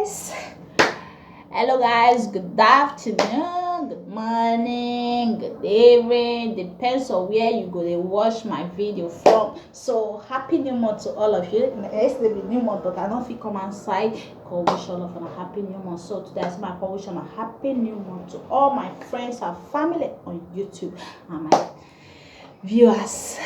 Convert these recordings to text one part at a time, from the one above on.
guys. Hello guys, good afternoon, good morning, good evening, depends on where you go to watch my video from. So happy new month to all of you. It's the new month, but I don't feel come outside. Call wish all of you a happy new month. So today is my call wish a happy new month to all my friends and family on YouTube and my viewers.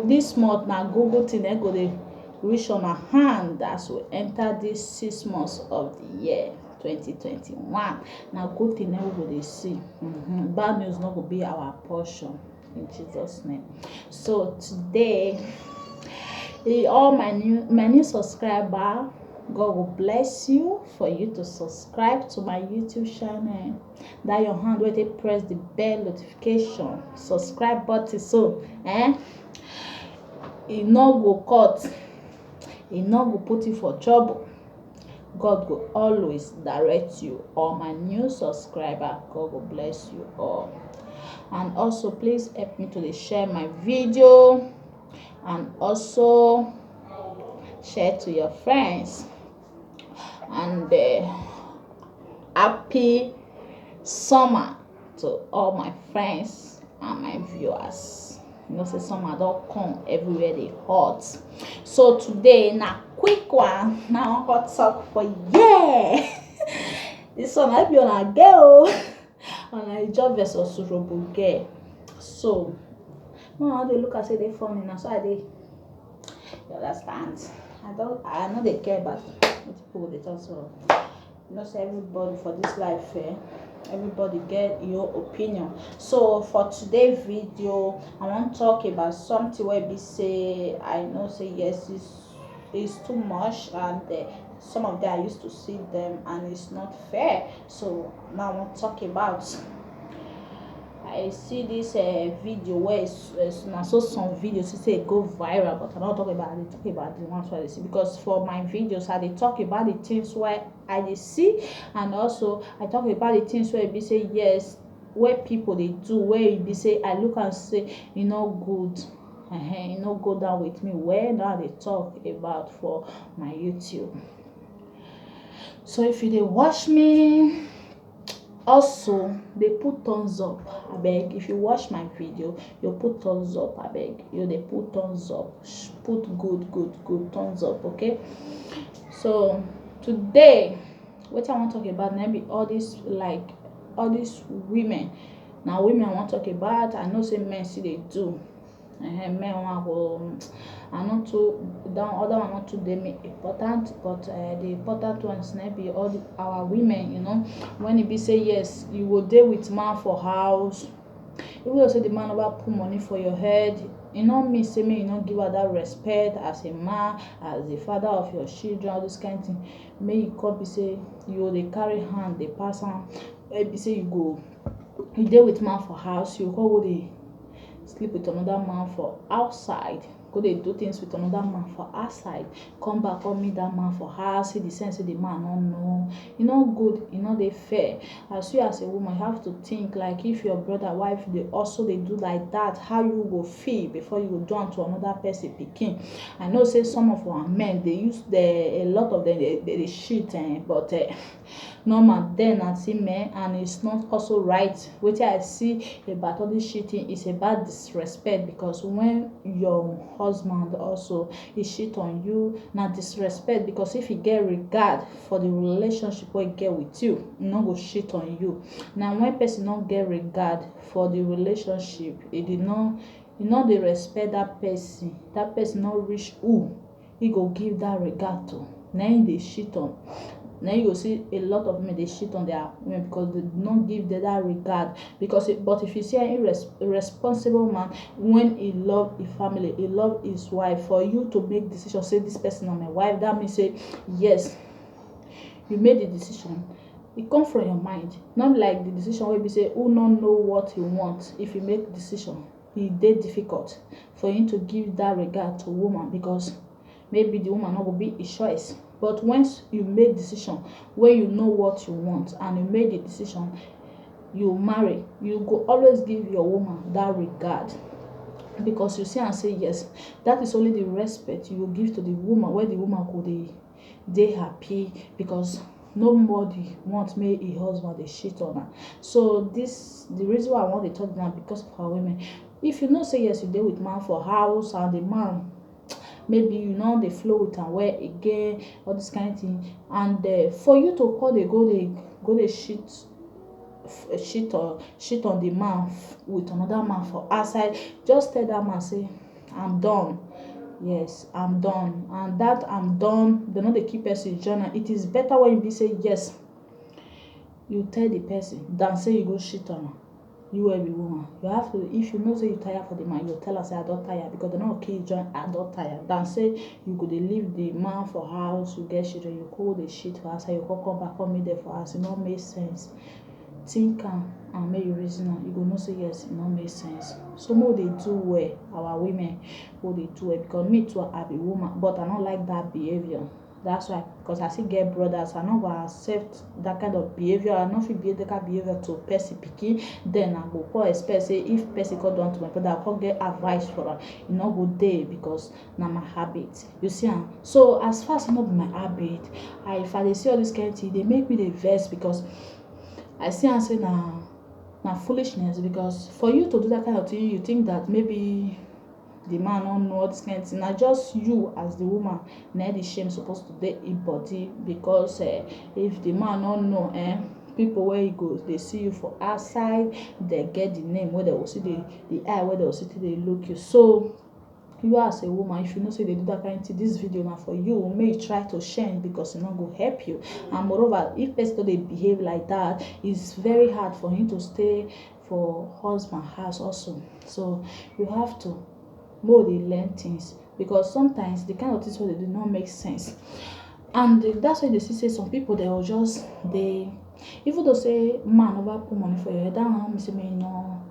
This month now Google thing they go to reach on a hand as we enter this 6 months of the year 2021. Now good thing we go dey see. Bad news not go be our portion in Jesus name. So today all my new subscriber, God will bless you for you to subscribe to my YouTube channel. That your hand where they press the bell notification subscribe button so e no go cut, e no go put you for trouble. God will always direct you. All my new subscriber, God will bless you all. And also please help me to share my video and also share to your friends. And happy summer to all my friends and my viewers. You know, say summer don't come everywhere they hot. So today na quick one. Now hot talk for this one I be on a girl on a job versus Surobo girl. So now they look at say they funny now, so you understand. I know they care about what people they talk so. You know, say everybody for this life, everybody get your opinion. So for today's video, I want to talk about something where be say I know say yes it's too much, and some of them I used to see them and it's not fair. So now I want to talk about. I see this video where I saw some videos say go viral, but I'm not talking about it. Talking about the ones where I see, because for my videos I talk about the things where I see, and also I talk about the things where be say yes, where people they do, where it be say I look and say you know good, you know go down with me. Where now they talk about for my YouTube. So if you they watch me. Also they put thumbs up, I beg. If you watch my video you put thumbs up, I beg you. They put thumbs up, put good thumbs up, okay? So today what I want to talk about maybe all these women. Now women I want to talk about. I know say men see they do. Men want go are not too down, other one not too important, but the important ones maybe all our women, you know, when it be say yes you will deal with man for house, you will say the man over put money for your head, you know me say me you know give her that respect as a man, as the father of your children, all this kind of thing. May you come be say you they carry hand they pass on, be say you deal with man for house, you go they sleep with another man for outside, go they do things with another man for outside, come back come meet that man for house, see the sense the man don't know, you know good, you know they fair. As you as a woman you have to think like if your brother wife they also they do like that, how you go feel before you go do unto another person picking. I know say some of our men they use a lot of them they shit, but normal then I see men, and it's not also right. What I see about all this cheating is about disrespect, because when your husband also is cheat on you, not disrespect, because if he get regard for the relationship we get with you, not go cheat on you. Now when person not get regard for the relationship, it did not, you know, they respect that person not reach who he go give that regard to, then they cheat on. Now you go see a lot of men they shit on their women because they don't give them that regard. But if you see an irresponsible man, when he love his family, he love his wife, for you to make decision say this person is my wife, that means say yes, you made the decision. It come from your mind, not like the decision where you say who don't know what you want. If you make decision, it dey difficult for you to give that regard to woman, because maybe the woman not will be his choice. But once you make decision where you know what you want and you made the decision, you marry, you go always give your woman that regard. because you see and say yes, that is only the respect you will give to the woman, where the woman could dey happy, because nobody want make a husband dey cheat on her. So the reason why I want to talk now, because of our women. If you know say yes, you dey with man for house, and the man maybe you know dey flow with am well again, all this kind of thing, and for you to call dey go dey cheat on the man with another man for outside, just tell that man say I'm done. Yes, I'm done. And that I'm done, they no dey keep person journal. It is better when you be say yes, you tell the person than say you go cheat on am. You will be woman, you have to, if you know say you tire for the man, you tell her say I don tire, because they no go kill you join I don tire, than say you go dey leave the man for house, you get children, you go dey shit for outside, you go come back come meet them for house. E no make sense. Think am and make you reason am, you go know say yes, e no make sense. So make we dey do well, our women, make we dey do well, because me too, I be woman, but I no like that behavior. That's why, because I still get brothers, I no go accept that kind of behavior. I no fit behave that kind of behavior to person pikin. Then I go come expect say if person come do am to my brother, I come get advice for am. E no go dey, because na my habit. You see am. So as far as e no be my habit, if I dey see all this kind of thing, e dey make me dey vex, because I see am say na foolishness. Because for you to do that kind of thing, you think that maybe the man no know all this kind of thing. Na just you as the woman na the shame suppose to dey in body, because if the man no know, people wey e go dey see you for outside, dey get the name wey they go see, the eye wey they go see dey look you. So you as a woman, if you know say they do that kind of thing, this video na for you. Make you try to change, because e no go help you. And moreover, if person no dey behave like that, it's very hard for him to stay for husband house also. So you have to make we dey learn things, because sometimes the kind of things wey they do not make sense. And that's why they see say some people, they will just dey, even though say man never put money for your head, that one no mean say make you no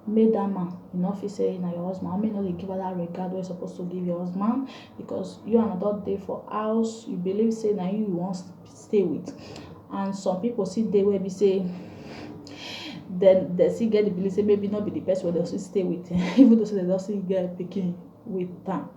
make that man, you no fit say na your husband, or make you no dey give her that regard wey you suppose to give your husband, because you and another dey for house, you believe say na you wan stay with. And some people still dey wey be say then they still get the belief say maybe not be the person wey they still stay with, even though say they don still get pikin with am,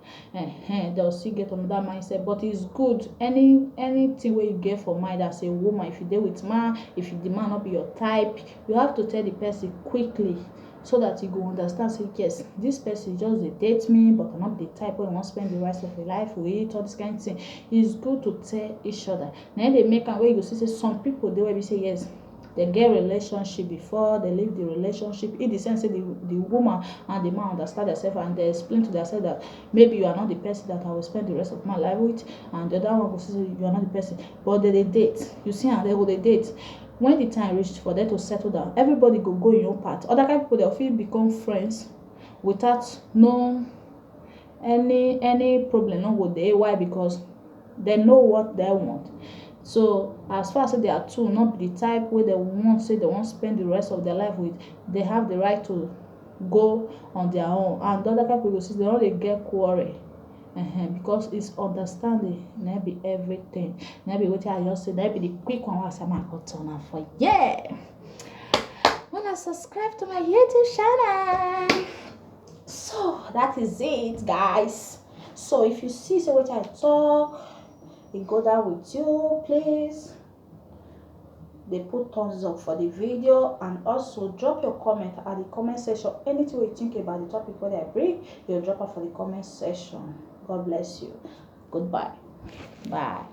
they'll still get another mindset. But it's good, anything wey you get for mind as a woman, if you dey with man, if the man not be your type, you have to tell the person quickly, so that you go understand say yes, this person just dey date me, but I'm not the type wey I wan spend the rest of your life with, all this kind of thing. It's good to tell each other. Na dey make am wey you go see say some people dey wey be say yes, they get relationship before they leave the relationship, in the sense say the woman and the man understand themselves, and they explain to themselves that maybe you are not the person that I will spend the rest of my life with, and the other one will say you are not the person, but they date. You see, and they go dey date. When the time reach for them to settle down, everybody go in your part. Other kind of people, they'll feel become friends without no any problem no go dey. Why? Because they know what they want. So as far as they are two not be the type where they want say they won't spend the rest of their life with, they have the right to go on their own. And the other kind of people see they only get quarrel, because it's understanding na be everything. Na be wetin I just say, na be the quick one wey I say I go turn am for. Yeah, wanna subscribe to my YouTube channel. So that is it, guys. So if you see say what I talk, it go down with you, please they put thumbs up for the video, and also drop your comment at the comment section. Anything you think about the topic what I bring, you'll drop it for the comment section. God bless you. Goodbye. Bye.